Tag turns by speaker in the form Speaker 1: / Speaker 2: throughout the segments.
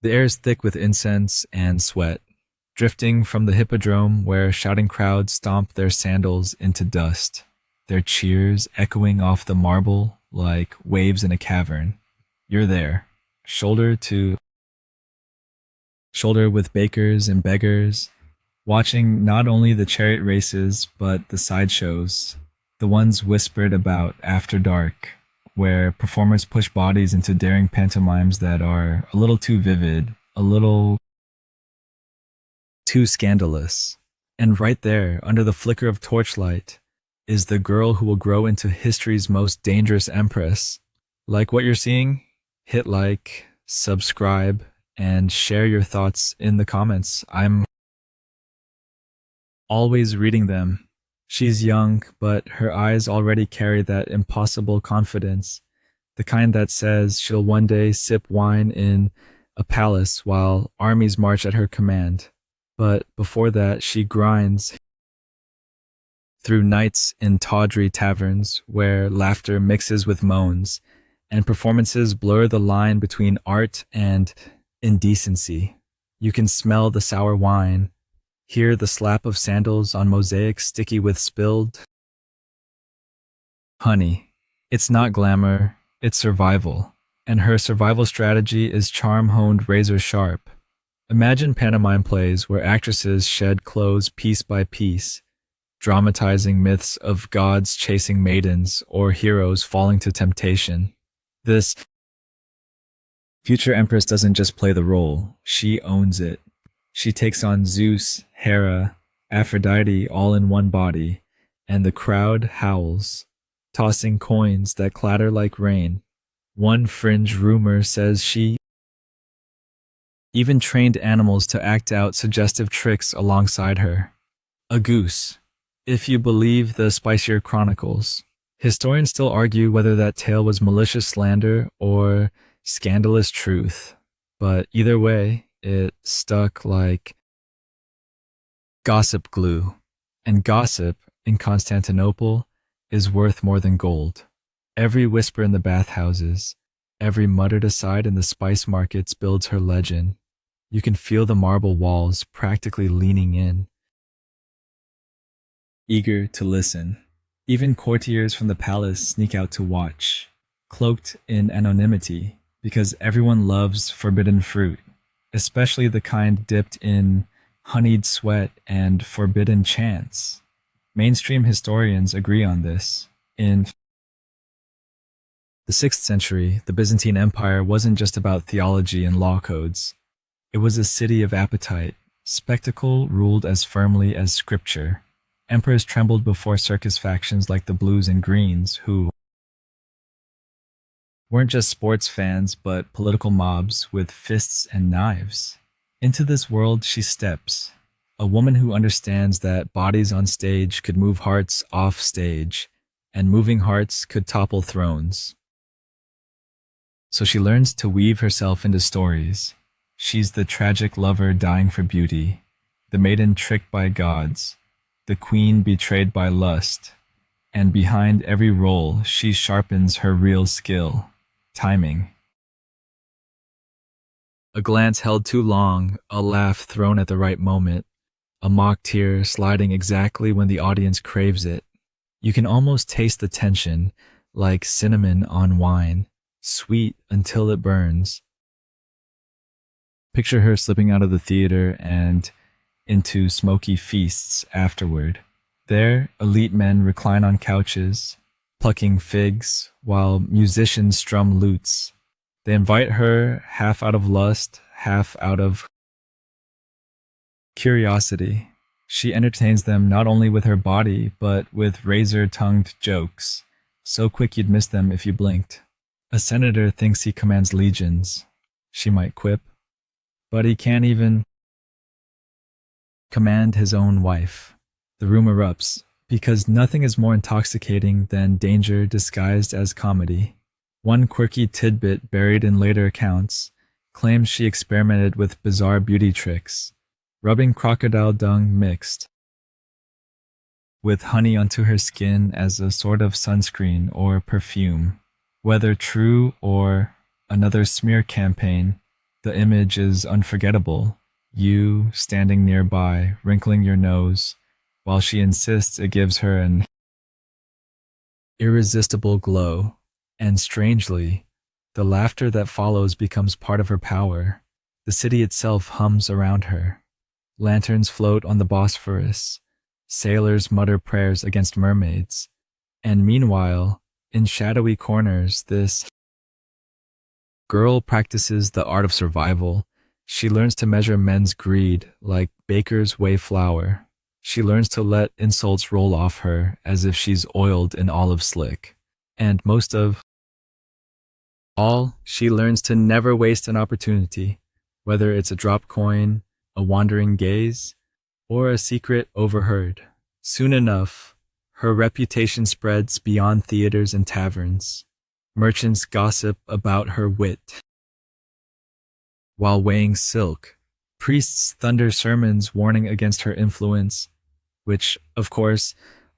Speaker 1: The air is thick with incense and sweat, drifting from the hippodrome where shouting crowds stomp their sandals into dust, their cheers echoing off the marble like waves in a cavern. You're there, shoulder to shoulder with bakers and beggars, watching not only the chariot races but the sideshows, the ones whispered about after dark, where performers push bodies into daring pantomimes that are a little too vivid, a little too scandalous. And right there, under the flicker of torchlight, is the girl who will grow into history's most dangerous empress. Like what you're seeing? Hit like, subscribe, and share your thoughts in the comments. I'm always reading them. She's young, but her eyes already carry that impossible confidence, the kind that says she'll one day sip wine in a palace while armies march at her command. But before that, she grinds through nights in tawdry taverns where laughter mixes with moans, and performances blur the line between art and indecency. You can smell the sour wine, hear the slap of sandals on mosaics sticky with spilled honey. It's not glamour, it's survival, and her survival strategy is charm honed razor sharp. Imagine pantomime plays where actresses shed clothes piece by piece, dramatizing myths of gods chasing maidens or heroes falling to temptation. This future empress doesn't just play the role, she owns it. She takes on Zeus, Hera, Aphrodite all in one body, and the crowd howls, tossing coins that clatter like rain. One fringe rumor says she even trained animals to act out suggestive tricks alongside her. A goose, if you believe the spicier chronicles. Historians still argue whether that tale was malicious slander or scandalous truth, but either way, it stuck like gossip glue. And gossip, in Constantinople, is worth more than gold. Every whisper in the bathhouses, every muttered aside in the spice markets builds her legend. You can feel the marble walls practically leaning in, eager to listen. Even courtiers from the palace sneak out to watch, cloaked in anonymity, because everyone loves forbidden fruit, especially the kind dipped in honeyed sweat and forbidden chants. Mainstream historians agree on this. In the 6th century, the Byzantine Empire wasn't just about theology and law codes. It was a city of appetite. Spectacle ruled as firmly as scripture. Emperors trembled before circus factions like the Blues and Greens, who weren't just sports fans, but political mobs with fists and knives. Into this world she steps, a woman who understands that bodies on stage could move hearts off stage, and moving hearts could topple thrones. So she learns to weave herself into stories. She's the tragic lover dying for beauty, the maiden tricked by gods, the queen betrayed by lust, and behind every role she sharpens her real skill, timing. A glance held too long, a laugh thrown at the right moment, a mock tear sliding exactly when the audience craves it. You can almost taste the tension, like cinnamon on wine, sweet until it burns. Picture her slipping out of the theater and into smoky feasts afterward. There, elite men recline on couches, plucking figs, while musicians strum lutes. They invite her half out of lust, half out of curiosity. She entertains them not only with her body, but with razor-tongued jokes, so quick you'd miss them if you blinked. A senator thinks he commands legions, she might quip, but he can't even command his own wife. The room erupts, because nothing is more intoxicating than danger disguised as comedy. One quirky tidbit buried in later accounts claims she experimented with bizarre beauty tricks, rubbing crocodile dung mixed with honey onto her skin as a sort of sunscreen or perfume. Whether true or another smear campaign, The image is unforgettable. You standing nearby, wrinkling your nose, while she insists it gives her an irresistible glow. And strangely, the laughter that follows becomes part of her power. The city itself hums around her. Lanterns float on the Bosphorus. Sailors mutter prayers against mermaids. And meanwhile, in shadowy corners, this girl practices the art of survival. She learns to measure men's greed like bakers weigh flour. She learns to let insults roll off her as if she's oiled in olive slick. And most of all, she learns to never waste an opportunity, whether it's a dropped coin, a wandering gaze, or a secret overheard. Soon enough, her reputation spreads beyond theaters and taverns. Merchants gossip about her wit. While weighing silk, priests thunder sermons warning against her influence, which, of course,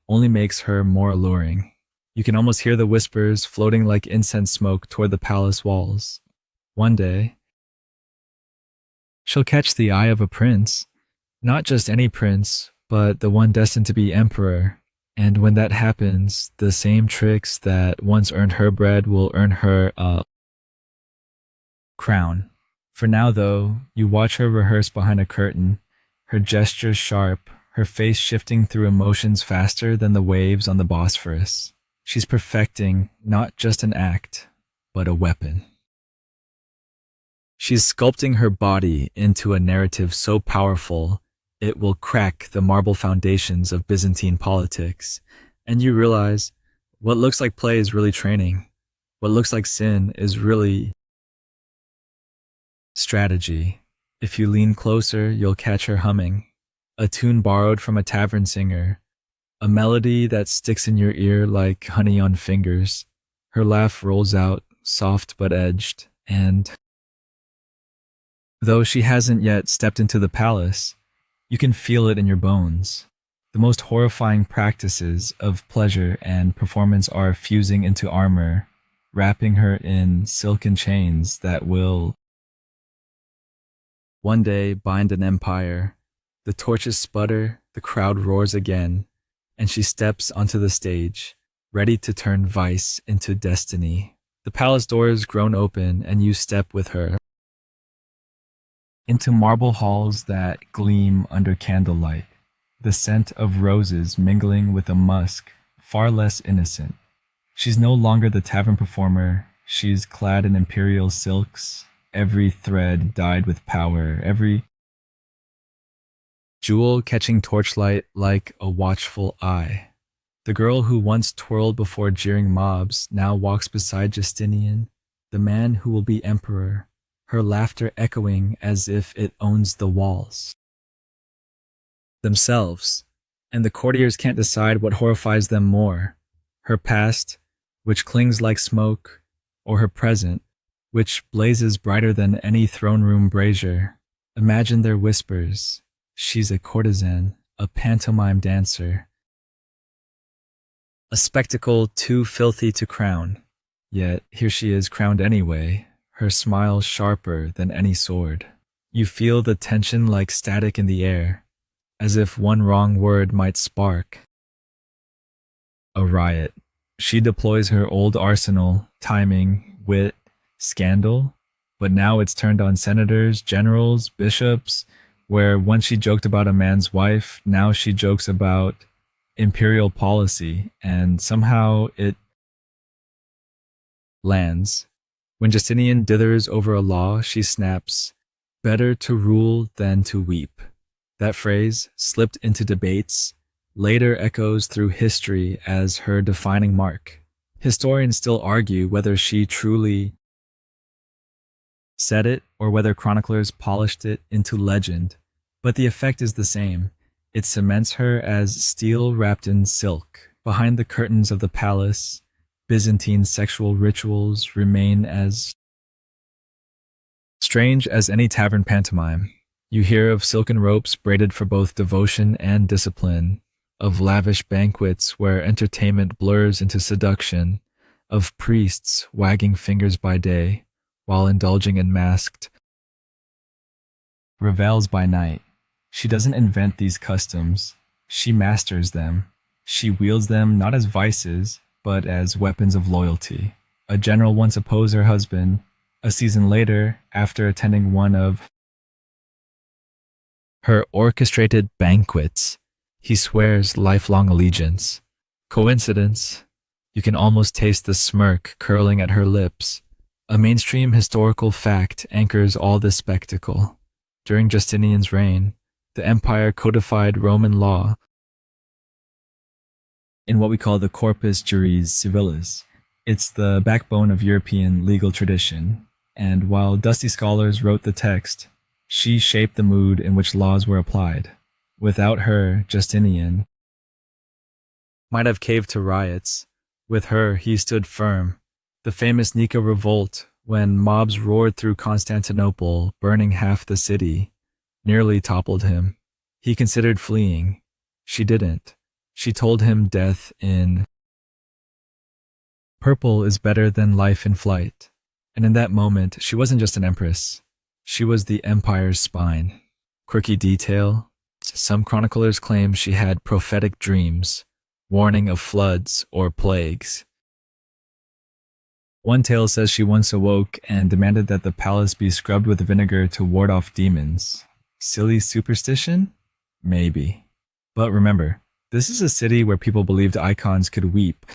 Speaker 1: only makes her more alluring. You can almost hear the whispers floating like incense smoke toward the palace walls. One day, she'll catch the eye of a prince, not just any prince, but the one destined to be emperor. And when that happens, the same tricks that once earned her bread will earn her a crown. For now, though, you watch her rehearse behind a curtain, her gestures sharp, her face shifting through emotions faster than the waves on the Bosphorus. She's perfecting not just an act, but a weapon. She's sculpting her body into a narrative so powerful it will crack the marble foundations of Byzantine politics, and you realize what looks like play is really training. What looks like sin is really strategy. If you lean closer, you'll catch her humming, a tune borrowed from a tavern singer, a melody that sticks in your ear like honey on fingers. Her laugh rolls out, soft but edged, and though she hasn't yet stepped into the palace, you can feel it in your bones. The most horrifying practices of pleasure and performance are fusing into armor, wrapping her in silken chains that will one day bind an empire. The torches sputter, the crowd roars again, and she steps onto the stage, ready to turn vice into destiny. The palace doors groan open, and you step with her into marble halls that gleam under candlelight, the scent of roses mingling with a musk far less innocent. She's no longer the tavern performer. She's clad in imperial silks, every thread dyed with power, every jewel catching torchlight like a watchful eye. The girl who once twirled before jeering mobs now walks beside Justinian, the man who will be emperor, her laughter echoing as if it owns the walls themselves, and the courtiers can't decide what horrifies them more, her past, which clings like smoke, or her present, which blazes brighter than any throne room brazier. Imagine their whispers. She's a courtesan, a pantomime dancer, a spectacle too filthy to crown. Yet here she is crowned anyway, her smile sharper than any sword. You feel the tension like static in the air, as if one wrong word might spark a riot. She deploys her old arsenal, timing, wit, scandal, but now it's turned on senators, generals, bishops, where once she joked about a man's wife, now she jokes about imperial policy, and somehow it lands. When Justinian dithers over a law, she snaps, "Better to rule than to weep." That phrase, slipped into debates, later echoes through history as her defining mark. Historians still argue whether she truly said it or whether chroniclers polished it into legend, but the effect is the same. It cements her as steel wrapped in silk. Behind the curtains of the palace, Byzantine sexual rituals remain as strange as any tavern pantomime. You hear of silken ropes braided for both devotion and discipline, of lavish banquets where entertainment blurs into seduction, of priests wagging fingers by day while indulging in masked revels by night. She doesn't invent these customs, she masters them. She wields them not as vices, but as weapons of loyalty. A general once opposed her husband. A season later, after attending one of her orchestrated banquets, he swears lifelong allegiance. Coincidence? You can almost taste the smirk curling at her lips. A mainstream historical fact anchors all this spectacle. During Justinian's reign, the empire codified Roman law in what we call the Corpus Juris Civilis. It's the backbone of European legal tradition, and while dusty scholars wrote the text, she shaped the mood in which laws were applied. Without her, Justinian might have caved to riots. With her, he stood firm. The famous Nika revolt, when mobs roared through Constantinople, burning half the city, nearly toppled him. He considered fleeing. She didn't. She told him death in purple is better than life in flight. And in that moment, she wasn't just an empress. She was the empire's spine. Quirky detail: some chroniclers claim she had prophetic dreams, warning of floods or plagues. One tale says she once awoke and demanded that the palace be scrubbed with vinegar to ward off demons. Silly superstition? Maybe. But remember, this is a city where people believed icons could weep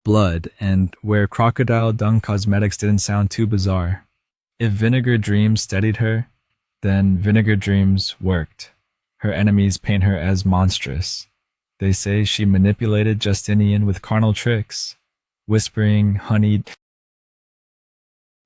Speaker 1: blood, and where crocodile dung cosmetics didn't sound too bizarre. If vinegar dreams steadied her, then vinegar dreams worked. Her enemies paint her as monstrous. They say she manipulated Justinian with carnal tricks, whispering honeyed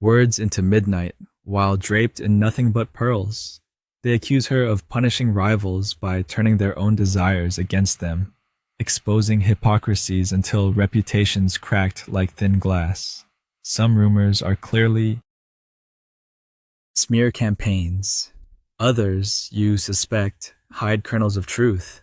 Speaker 1: words into midnight while draped in nothing but pearls. They accuse her of punishing rivals by turning their own desires against them, exposing hypocrisies until reputations cracked like thin glass. Some rumors are clearly smear campaigns. Others, you suspect, hide kernels of truth.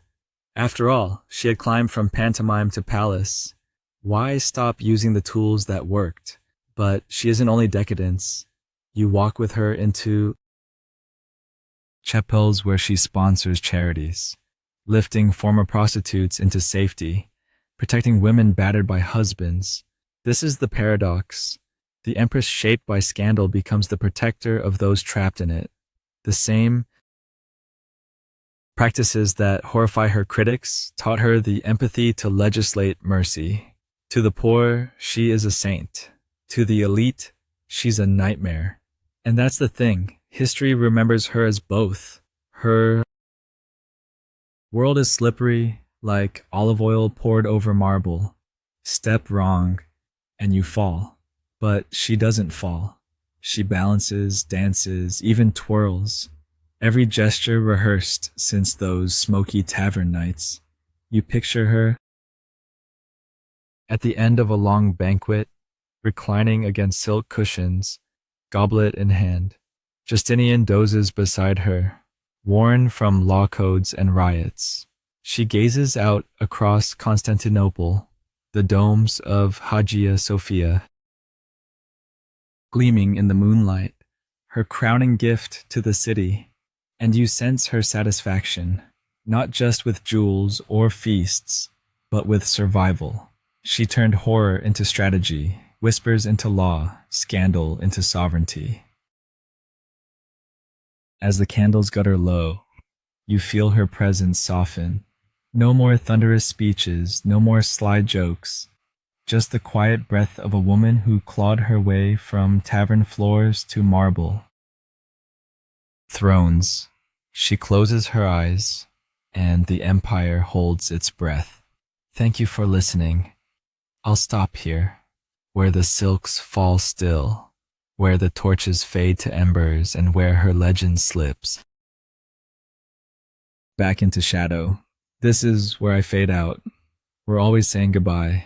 Speaker 1: After all, she had climbed from pantomime to palace. Why stop using the tools that worked? But she isn't only decadence. You walk with her into chapels where she sponsors charities, lifting former prostitutes into safety, protecting women battered by husbands. This is the paradox. The empress shaped by scandal becomes the protector of those trapped in it. The same practices that horrify her critics taught her the empathy to legislate mercy. To the poor, she is a saint. To the elite, she's a nightmare. And that's the thing. History remembers her as both. Her world is slippery, like olive oil poured over marble. Step wrong, and you fall. But she doesn't fall. She balances, dances, even twirls. Every gesture rehearsed since those smoky tavern nights. You picture her at the end of a long banquet, reclining against silk cushions, goblet in hand. Justinian dozes beside her, worn from law codes and riots. She gazes out across Constantinople, the domes of Hagia Sophia, gleaming in the moonlight, her crowning gift to the city. And you sense her satisfaction, not just with jewels or feasts, but with survival. She turned horror into strategy, whispers into law, scandal into sovereignty. As the candles gutter low, you feel her presence soften. No more thunderous speeches, no more sly jokes, just the quiet breath of a woman who clawed her way from tavern floors to marble thrones. She closes her eyes, and the empire holds its breath. Thank you for listening. I'll stop here, where the silks fall still, where the torches fade to embers, and where her legend slips back into shadow. This is where I fade out. We're always saying goodbye,